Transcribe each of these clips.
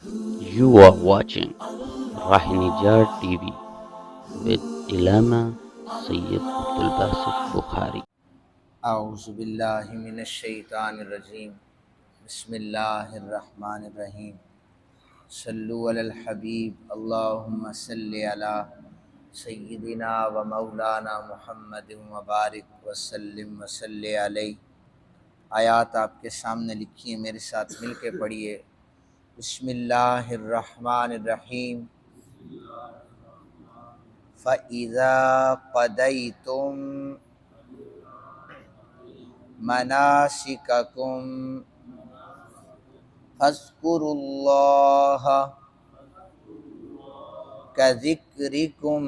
You are watching Rahinijar TV with Ilama Sayyid Abdul Basit Bukhari. اعوذ باللہ من الشیطان الرجیم بسم اللہ الرحمن الرحیم صلو علی الحبیب اللہم صلی علی سیدنا و مولانا محمد وبارک وسلم وصلی علیہ۔ آیات آپ کے سامنے لکھی ہیں، میرے ساتھ مل کے پڑھیے۔ بسم اللہ الرحمن الرحیم۔ فَإِذَا قَضَيْتُم مناسککم فاذکروا اللہ کذکرکم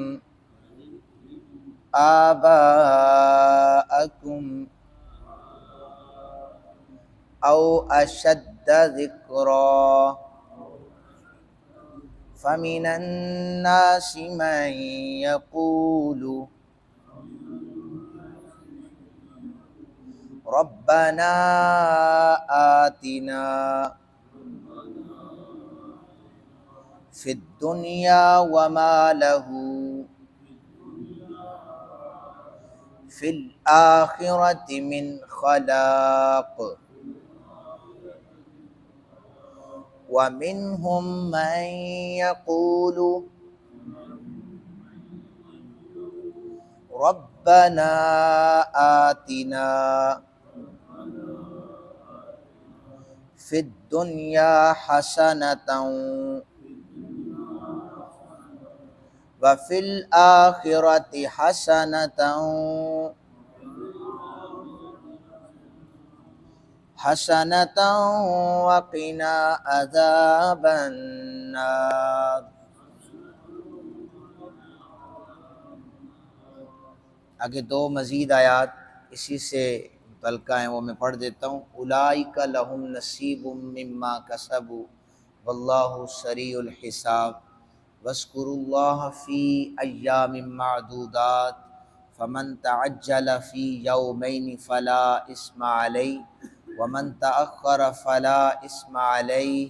آباءکم او اشد ذکرا فمن الناس من یقول ربنا آتنا فی الدنیا وما له فی الآخرة من خلاق ومنهم من يقول ربنا آتنا فی الدنیا حسنة وفی الآخرة حسنة وقنا عذاب النار۔ آگے دو مزید آیات اسی سے متعلقہ ہیں، وہ میں پڑھ دیتا ہوں۔ اولئک لہم نصیب مما کسبوا واللہ سریع الحساب واذکروا اللہ فی ایام معدودات فمن تعجل فی یومین فلا اثم علیہ ومن تأخر فلا اثم علیہ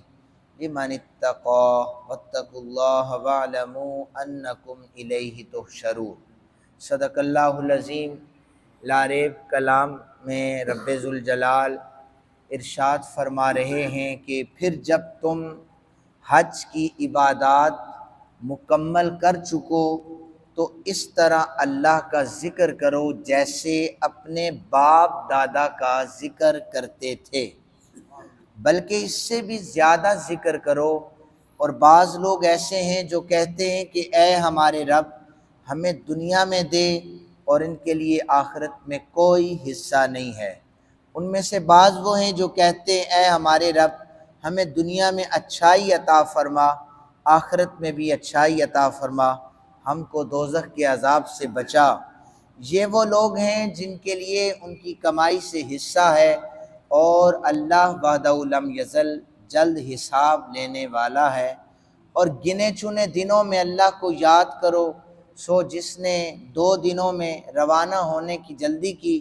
لمن اتقى واتقوا اللہ واعلموا انکم الیہ تحشرون۔ صدق اللہ العظیم۔ لا ریب کلام میں رب ذوالجلال ارشاد فرما رہے ہیں کہ پھر جب تم حج کی عبادات مکمل کر چکو تو اس طرح اللہ کا ذکر کرو جیسے اپنے باپ دادا کا ذکر کرتے تھے، بلکہ اس سے بھی زیادہ ذکر کرو۔ اور بعض لوگ ایسے ہیں جو کہتے ہیں کہ اے ہمارے رب ہمیں دنیا میں دے اور ان کے لیے آخرت میں کوئی حصہ نہیں ہے۔ ان میں سے بعض وہ ہیں جو کہتے ہیں اے ہمارے رب ہمیں دنیا میں اچھائی عطا فرما، آخرت میں بھی اچھائی عطا فرما، ہم کو دوزخ کے عذاب سے بچا۔ یہ وہ لوگ ہیں جن کے لیے ان کی کمائی سے حصہ ہے، اور اللہ وحدہ لم یزل جلد حساب لینے والا ہے۔ اور گنے چنے دنوں میں اللہ کو یاد کرو، سو جس نے 2 دنوں میں روانہ ہونے کی جلدی کی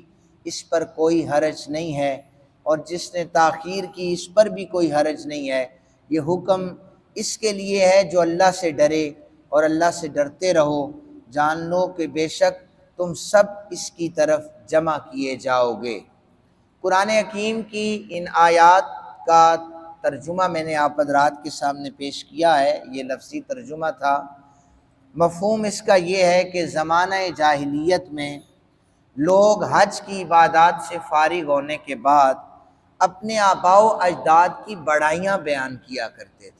اس پر کوئی حرج نہیں ہے، اور جس نے تاخیر کی اس پر بھی کوئی حرج نہیں ہے۔ یہ حکم اس کے لیے ہے جو اللہ سے ڈرے، اور اللہ سے ڈرتے رہو، جان لو کہ بے شک تم سب اس کی طرف جمع کیے جاؤ گے۔ قرآن حکیم کی ان آیات کا ترجمہ میں نے آپ حضرات کے سامنے پیش کیا ہے، یہ لفظی ترجمہ تھا۔ مفہوم اس کا یہ ہے کہ زمانہ جاہلیت میں لوگ حج کی عبادات سے فارغ ہونے کے بعد اپنے آباء و اجداد کی بڑائیاں بیان کیا کرتے تھے،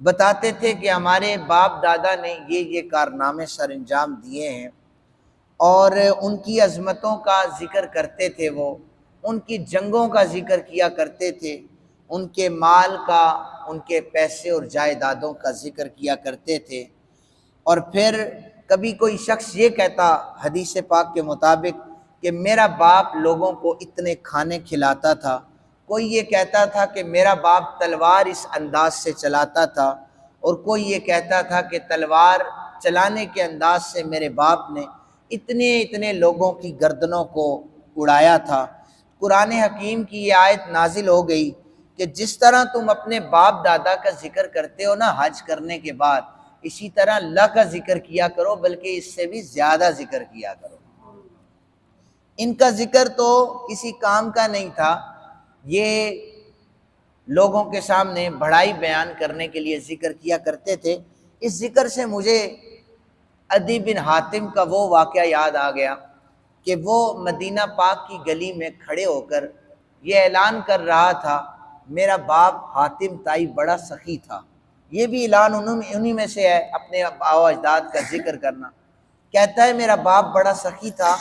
بتاتے تھے کہ ہمارے باپ دادا نے یہ کارنامے سر انجام دیے ہیں، اور ان کی عظمتوں کا ذکر کرتے تھے، وہ ان کی جنگوں کا ذکر کیا کرتے تھے، ان کے مال کا، ان کے پیسے اور جائیدادوں کا ذکر کیا کرتے تھے۔ اور پھر کبھی کوئی شخص یہ کہتا حدیث پاک کے مطابق کہ میرا باپ لوگوں کو اتنے کھانے کھلاتا تھا، کوئی یہ کہتا تھا کہ میرا باپ تلوار اس انداز سے چلاتا تھا، اور کوئی یہ کہتا تھا کہ تلوار چلانے کے انداز سے میرے باپ نے اتنے لوگوں کی گردنوں کو اڑایا تھا۔ قرآن حکیم کی یہ آیت نازل ہو گئی کہ کہ جس طرح تم اپنے باپ دادا کا ذکر کرتے ہو نا حج کرنے کے بعد، اسی طرح اللہ کا ذکر کیا کرو، بلکہ اس سے بھی زیادہ ذکر کیا کرو۔ ان کا ذکر تو کسی کام کا نہیں تھا، یہ لوگوں کے سامنے بڑائی بیان کرنے کے لیے ذکر کیا کرتے تھے۔ اس ذکر سے مجھے عدی بن حاتم کا وہ واقعہ یاد آ گیا کہ وہ مدینہ پاک کی گلی میں کھڑے ہو کر یہ اعلان کر رہا تھا، میرا باپ حاتم تائی بڑا سخی تھا۔ یہ بھی اعلان انہی میں سے ہے، اپنے آباء و اجداد کا ذکر کرنا۔ کہتا ہے میرا باپ بڑا سخی تھا،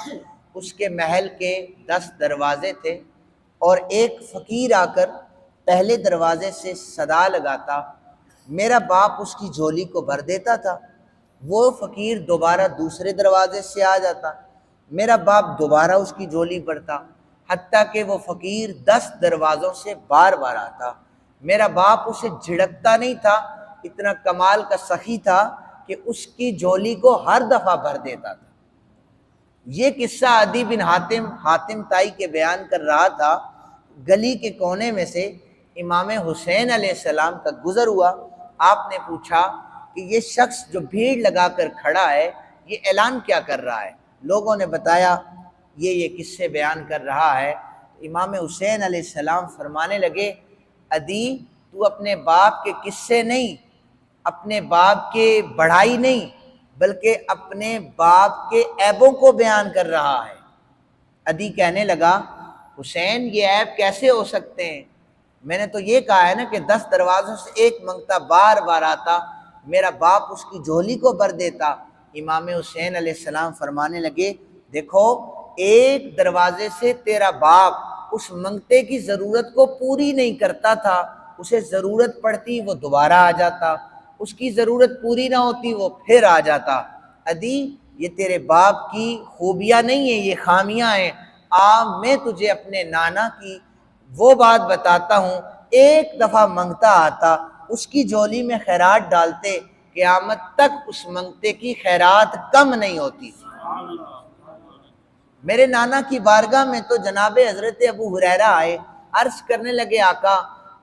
اس کے محل کے 10 دروازے تھے، اور ایک فقیر آ کر پہلے دروازے سے صدا لگاتا، میرا باپ اس کی جھولی کو بھر دیتا تھا۔ وہ فقیر دوبارہ دوسرے دروازے سے آ جاتا، میرا باپ دوبارہ اس کی جھولی بھرتا، حتیٰ کہ وہ فقیر 10 دروازوں سے بار بار آتا۔ میرا باپ اسے جھڑکتا نہیں تھا، اتنا کمال کا سخی تھا کہ اس کی جھولی کو ہر دفعہ بھر دیتا تھا۔ یہ قصہ عدی بن حاتم تائی کے بیان کر رہا تھا۔ گلی کے کونے میں سے امام حسین علیہ السلام کا گزر ہوا۔ آپ نے پوچھا کہ یہ شخص جو بھیڑ لگا کر کھڑا ہے یہ اعلان کیا کر رہا ہے؟ لوگوں نے بتایا یہ قصے بیان کر رہا ہے۔ امام حسین علیہ السلام فرمانے لگے، عدی تو اپنے باپ کے قصے نہیں، اپنے باپ کے بڑھائی نہیں، بلکہ اپنے باپ کے عیبوں کو بیان کر رہا ہے۔ عدی کہنے لگا، حسین یہ عیب کیسے ہو سکتے ہیں؟ میں نے تو یہ کہا ہے نا کہ 10 دروازوں سے ایک منگتا بار بار آتا، میرا باپ اس کی جھولی کو بھر دیتا۔ امام حسین علیہ السلام فرمانے لگے، دیکھو ایک دروازے سے تیرا باپ اس منگتے کی ضرورت کو پوری نہیں کرتا تھا، اسے ضرورت پڑتی وہ دوبارہ آ جاتا، اس کی ضرورت پوری نہ ہوتی وہ پھر آ جاتا۔ عدی یہ تیرے باپ کی خوبیاں نہیں ہیں، یہ خامیاں ہیں۔ میں تجھے اپنے نانا کی وہ بات بتاتا ہوں، ایک دفعہ منگتا آتا، اس کی جھولی میں خیرات ڈالتے، قیامت تک اس منگتے کی خیرات کم نہیں ہوتی تھی۔ میرے نانا کی بارگاہ میں تو جناب حضرت ابو ہریرہ آئے، عرض کرنے لگے، آقا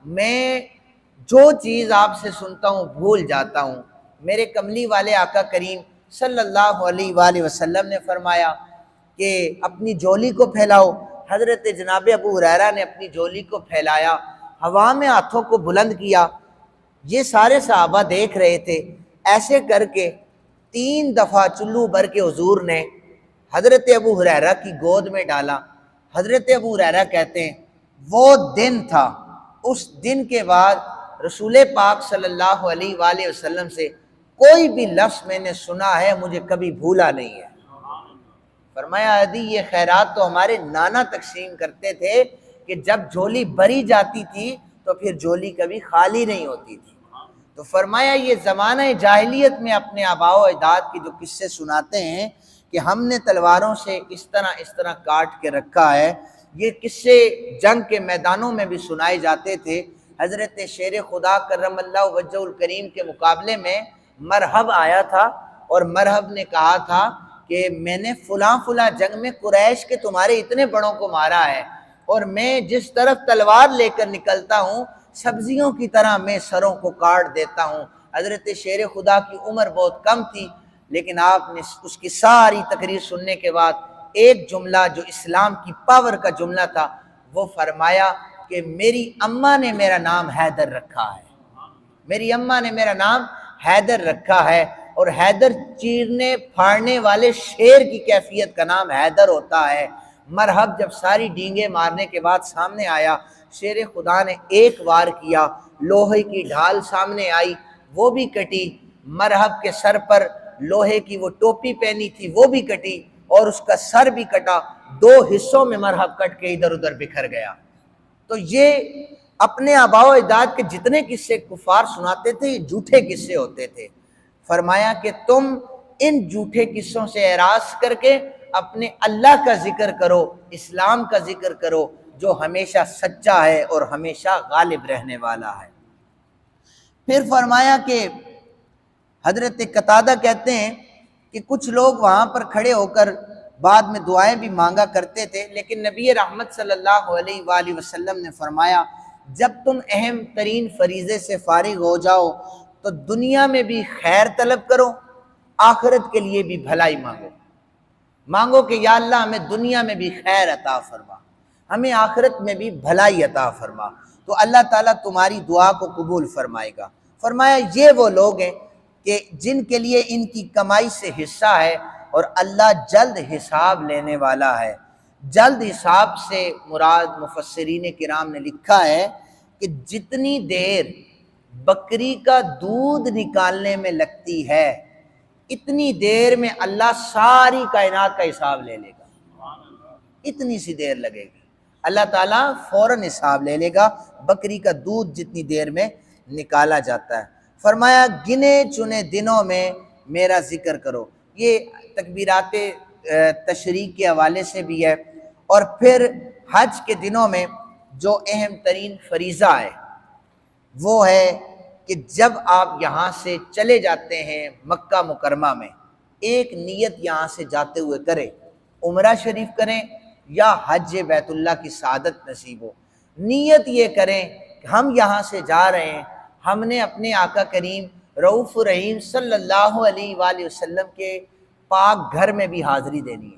میں جو چیز آپ سے سنتا ہوں بھول جاتا ہوں۔ میرے کملی والے آقا کریم صلی اللہ علیہ وآلہ وسلم نے فرمایا کہ اپنی جھولی کو پھیلاؤ۔ حضرت جناب ابو ہریرہ نے اپنی جھولی کو پھیلایا، ہوا میں ہاتھوں کو بلند کیا، یہ سارے صحابہ دیکھ رہے تھے۔ ایسے کر کے 3 دفعہ چلو بھر کے حضور نے حضرت ابو ہریرہ کی گود میں ڈالا۔ حضرت ابو ہریرہ کہتے ہیں وہ دن تھا، اس دن کے بعد رسول پاک صلی اللہ علیہ وآلہ وسلم سے کوئی بھی لفظ میں نے سنا ہے مجھے کبھی بھولا نہیں ہے۔ فرمایا عدی یہ خیرات تو ہمارے نانا تقسیم کرتے تھے کہ جب جھولی بھری جاتی تھی تو پھر جھولی کبھی خالی نہیں ہوتی تھی۔ تو فرمایا یہ زمانہ جاہلیت میں اپنے آباء و اجداد کے جو قصے سناتے ہیں کہ ہم نے تلواروں سے اس طرح کاٹ کے رکھا ہے، یہ قصے جنگ کے میدانوں میں بھی سنائے جاتے تھے۔ حضرت شیر خدا کرم اللہ وجہ الکریم کے مقابلے میں مرحب آیا تھا، اور مرحب نے کہا تھا کہ میں نے فلاں جنگ میں قریش کے تمہارے اتنے بڑوں کو مارا ہے، اور میں جس طرف تلوار لے کر نکلتا ہوں سبزیوں کی طرح میں سروں کو کاٹ دیتا ہوں۔ حضرت شیر خدا کی عمر بہت کم تھی، لیکن آپ نے اس کی ساری تقریر سننے کے بعد ایک جملہ جو اسلام کی پاور کا جملہ تھا وہ فرمایا کہ میری اماں نے میرا نام حیدر رکھا ہے، میری اماں نے میرا نام حیدر رکھا ہے، اور حیدر چیرنے پھاڑنے والے شیر کی کیفیت کا نام حیدر ہوتا ہے۔ مرحب جب ساری ڈینگیں مارنے کے بعد سامنے آیا، شیر خدا نے ایک وار کیا، لوہے کی ڈھال سامنے آئی، وہ بھی کٹی، مرحب کے سر پر لوہے کی وہ ٹوپی پہنی تھی وہ بھی کٹی، اور اس کا سر بھی کٹا، 2 حصوں میں مرحب کٹ کے ادھر ادھر بکھر گیا۔ تو یہ اپنے آباء و اجداد کے جتنے قصے کفار سناتے تھے یہ جھوٹے قصے ہوتے تھے۔ فرمایا کہ تم ان جھوٹے قصوں سے اعراض کر کے اپنے اللہ کا ذکر کرو، اسلام کا ذکر کرو جو ہمیشہ سچا ہے اور ہمیشہ غالب رہنے والا ہے۔ پھر فرمایا کہ حضرت قتادہ کہتے ہیں کہ کچھ لوگ وہاں پر کھڑے ہو کر بعد میں دعائیں بھی مانگا کرتے تھے، لیکن نبی رحمت صلی اللہ علیہ وآلہ وسلم نے فرمایا جب تم اہم ترین فریضے سے فارغ ہو جاؤ تو دنیا میں بھی خیر طلب کرو، آخرت کے لیے بھی بھلائی مانگو۔ مانگو کہ یا اللہ ہمیں دنیا میں بھی خیر عطا فرما، ہمیں آخرت میں بھی بھلائی عطا فرما، تو اللہ تعالیٰ تمہاری دعا کو قبول فرمائے گا۔ فرمایا یہ وہ لوگ ہیں کہ جن کے لیے ان کی کمائی سے حصہ ہے اور اللہ جلد حساب لینے والا ہے۔ جلد حساب سے مراد مفسرین کرام نے لکھا ہے کہ جتنی دیر بکری کا دودھ نکالنے میں لگتی ہے اتنی دیر میں اللہ ساری کائنات کا حساب لے لے گا، اتنی سی دیر لگے گی، اللہ تعالیٰ فوراً حساب لے لے گا بکری کا دودھ جتنی دیر میں نکالا جاتا ہے۔ فرمایا گنے چنے دنوں میں میرا ذکر کرو، یہ تکبیرات تشریق کے حوالے سے بھی ہے، اور پھر حج کے دنوں میں جو اہم ترین فریضہ ہے وہ ہے کہ جب آپ یہاں سے چلے جاتے ہیں مکہ مکرمہ میں، ایک نیت یہاں سے جاتے ہوئے کریں، عمرہ شریف کریں یا حج بیت اللہ کی سعادت نصیب ہو، نیت یہ کریں کہ ہم یہاں سے جا رہے ہیں، ہم نے اپنے آقا کریم رؤوف رحیم صلی اللہ علیہ وآلہ وسلم کے پاک گھر میں بھی حاضری دینی ہے۔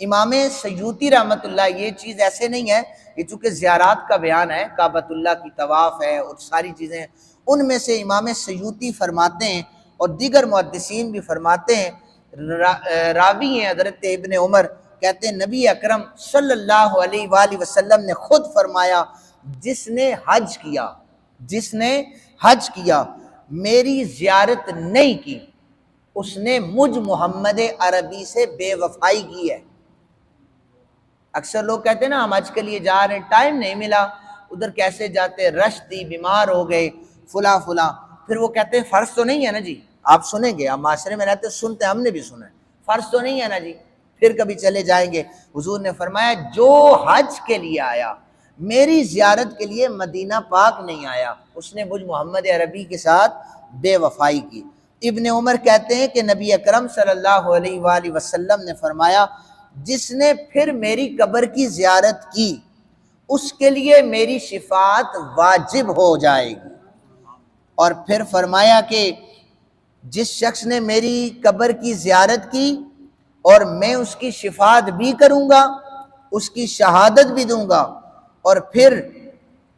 امام سیوطی رحمۃ اللہ، یہ چیز ایسے نہیں ہے، یہ چونکہ زیارات کا بیان ہے، کعبۃ اللہ کی طواف ہے اور ساری چیزیں، ان میں سے امام سیوطی فرماتے ہیں اور دیگر محدثین بھی فرماتے ہیں، راوی ہیں حضرت ابن عمر، کہتے ہیں نبی اکرم صلی اللہ علیہ وآلہ وسلم نے خود فرمایا جس نے حج کیا میری زیارت نہیں کی اس نے مجھ محمد عربی سے بے وفائی کی ہے۔ اکثر لوگ کہتے ہیں نا ہم حج کے لیے جا رہے ہیں، ٹائم نہیں ملا، ادھر کیسے جاتے، رش تھی، بیمار ہو گئے، فلاں، پھر وہ کہتے ہیں فرض تو نہیں ہے نا جی، آپ سنیں گے، آپ معاشرے میں رہتے سنتے، ہم نے بھی سنا ہے، فرض تو نہیں ہے نا جی، پھر کبھی چلے جائیں گے۔ حضور نے فرمایا جو حج کے لیے آیا میری زیارت کے لیے مدینہ پاک نہیں آیا اس نے مجھ محمد عربی کے ساتھ بے وفائی کی۔ ابن عمر کہتے ہیں کہ نبی اکرم صلی اللہ علیہ وآلہ وسلم نے فرمایا جس نے پھر میری قبر کی زیارت کی اس کے لیے میری شفاعت واجب ہو جائے گی، اور پھر فرمایا کہ جس شخص نے میری قبر کی زیارت کی اور میں اس کی شفاعت بھی کروں گا، اس کی شہادت بھی دوں گا، اور پھر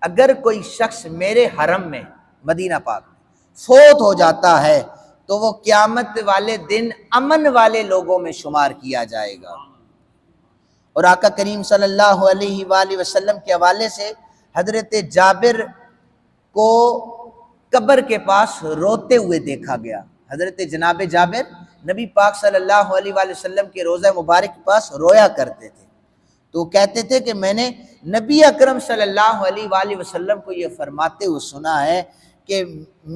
اگر کوئی شخص میرے حرم میں مدینہ پاک میں فوت ہو جاتا ہے تو وہ قیامت والے دن امن والے لوگوں میں شمار کیا جائے گا۔ اور آقا کریم صلی اللہ علیہ وآلہ وسلم کے حوالے سے حضرت جابر کو قبر کے پاس روتے ہوئے دیکھا گیا، حضرت جناب جابر نبی پاک صلی اللہ علیہ وآلہ وسلم کے روضہ مبارک کے پاس رویا کرتے تھے، تو کہتے تھے کہ میں نے نبی اکرم صلی اللہ علیہ وآلہ وسلم کو یہ فرماتے ہوئے سنا ہے کہ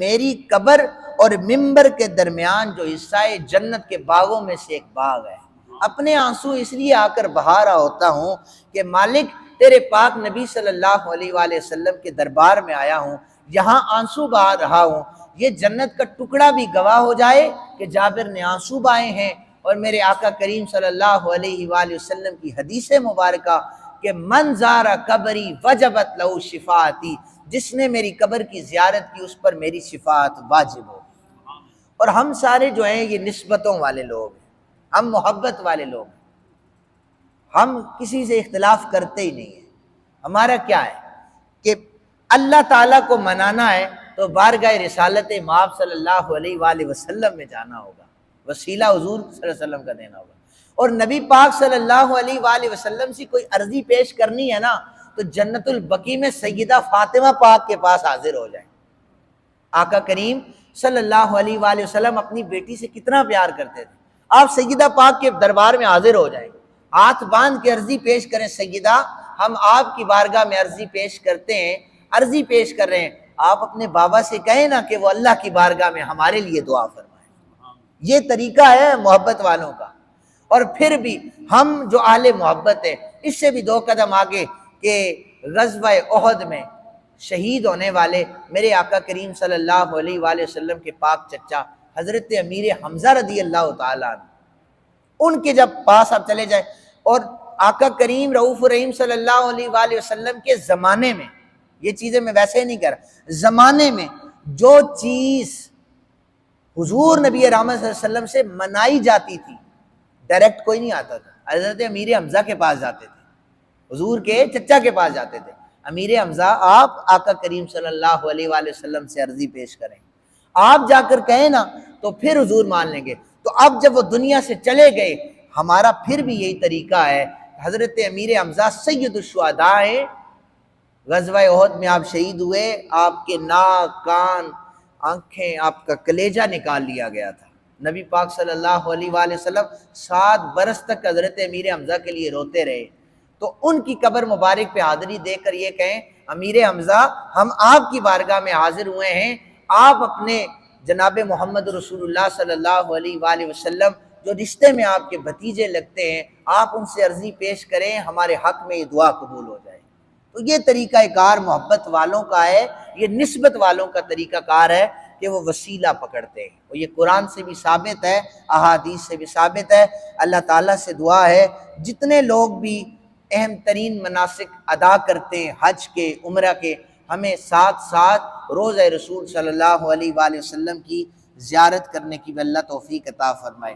میری قبر اور ممبر کے درمیان جو حصہ جنت کے باغوں میں سے ایک باغ ہے، اپنے آنسو اس لیے آ کر بہا رہا ہوتا ہوں کہ مالک تیرے پاک نبی صلی اللہ علیہ وآلہ وسلم کے دربار میں آیا ہوں، یہاں آنسو بہا رہا ہوں، یہ جنت کا ٹکڑا بھی گواہ ہو جائے کہ جابر نے آنسو بہائے ہیں، اور میرے آقا کریم صلی اللہ علیہ وآلہ وسلم کی حدیث مبارکہ کہ من زار قبری وجبت لہو شفاعتی، جس نے میری قبر کی زیارت کی اس پر میری شفاعت واجب ہو۔ اور ہم سارے جو ہیں یہ نسبتوں والے لوگ ہیں، ہم محبت والے لوگ ہیں، ہم کسی سے اختلاف کرتے ہی نہیں ہیں۔ ہمارا کیا ہے کہ اللہ تعالیٰ کو منانا ہے تو بارگاہ رسالت مآب صلی اللہ علیہ وآلہ وسلم میں جانا ہوگا، وسیلہ حضور صلی اللہ علیہ وسلم کا دینا ہوگا، اور نبی پاک صلی اللہ علیہ وآلہ وسلم سے کوئی عرضی پیش کرنی ہے نا تو جنت البقیع میں سیدہ فاطمہ پاک کے پاس حاضر ہو جائیں۔ آقا کریم صلی اللہ علیہ وآلہ وسلم اپنی بیٹی سے کتنا پیار کرتے تھے، آپ سیدہ پاک کے دربار میں حاضر ہو جائیں، ہاتھ باندھ کے عرضی پیش کریں، سیدہ ہم آپ کی بارگاہ میں عرضی پیش کرتے ہیں، عرضی پیش کر رہے ہیں، آپ اپنے بابا سے کہیں نا کہ وہ اللہ کی بارگاہ میں ہمارے لیے دعا فرمائیں۔ یہ طریقہ ہے محبت والوں کا۔ اور پھر بھی ہم جو اہل محبت ہے اس سے بھی دو قدم آگے کہ غزوہ احد میں شہید ہونے والے میرے آقا کریم صلی اللہ علیہ وآلہ وسلم کے پاک چچا حضرت امیر حمزہ رضی اللہ تعالیٰ عنہ، ان کے جب پاس آپ چلے جائیں، اور آقا کریم رؤوف رحیم صلی اللہ علیہ وآلہ وسلم کے زمانے میں یہ چیزیں میں ویسے ہی نہیں کر رہا، زمانے میں جو چیز حضور نبی رحمت صلی اللہ علیہ وسلم سے منائی جاتی تھی ڈائریکٹ کوئی نہیں آتا تھا، حضرت امیر حمزہ کے پاس جاتے تھے، حضور کے چچا کے پاس جاتے تھے، امیر حمزہ آپ آقا کریم صلی اللہ علیہ وآلہ وسلم سے عرضی پیش کریں، آپ جا کر کہیں نا تو پھر حضور مان لیں گے۔ تو اب جب وہ دنیا سے چلے گئے، ہمارا پھر بھی یہی طریقہ ہے، حضرت امیر حمزہ سید الشہداء ہیں، غزوہ احد میں آپ شہید ہوئے، آپ کے ناک، کان، آنکھیں، آپ کا کلیجہ نکال لیا گیا تھا، نبی پاک صلی اللہ علیہ وآلہ وسلم 7 برس تک حضرت امیر حمزہ کے لیے روتے رہے، تو ان کی قبر مبارک پہ حاضری دے کر یہ کہیں امیر حمزہ ہم آپ کی بارگاہ میں حاضر ہوئے ہیں، آپ اپنے جناب محمد رسول اللہ صلی اللہ علیہ وآلہ وسلم جو رشتے میں آپ کے بھتیجے لگتے ہیں، آپ ان سے عرضی پیش کریں ہمارے حق میں یہ دعا قبول ہو جائے۔ تو یہ طریقہ کار محبت والوں کا ہے، یہ نسبت والوں کا طریقہ کار ہے کہ وہ وسیلہ پکڑتے ہیں، اور یہ قرآن سے بھی ثابت ہے، احادیث سے بھی ثابت ہے۔ اللہ تعالیٰ سے دعا ہے جتنے لوگ بھی اہم ترین مناسک ادا کرتے ہیں حج کے، عمرہ کے، ہمیں ساتھ ساتھ روضہ رسول صلی اللہ علیہ وآلہ وسلم کی زیارت کرنے کی بھی اللہ توفیق عطا فرمائے۔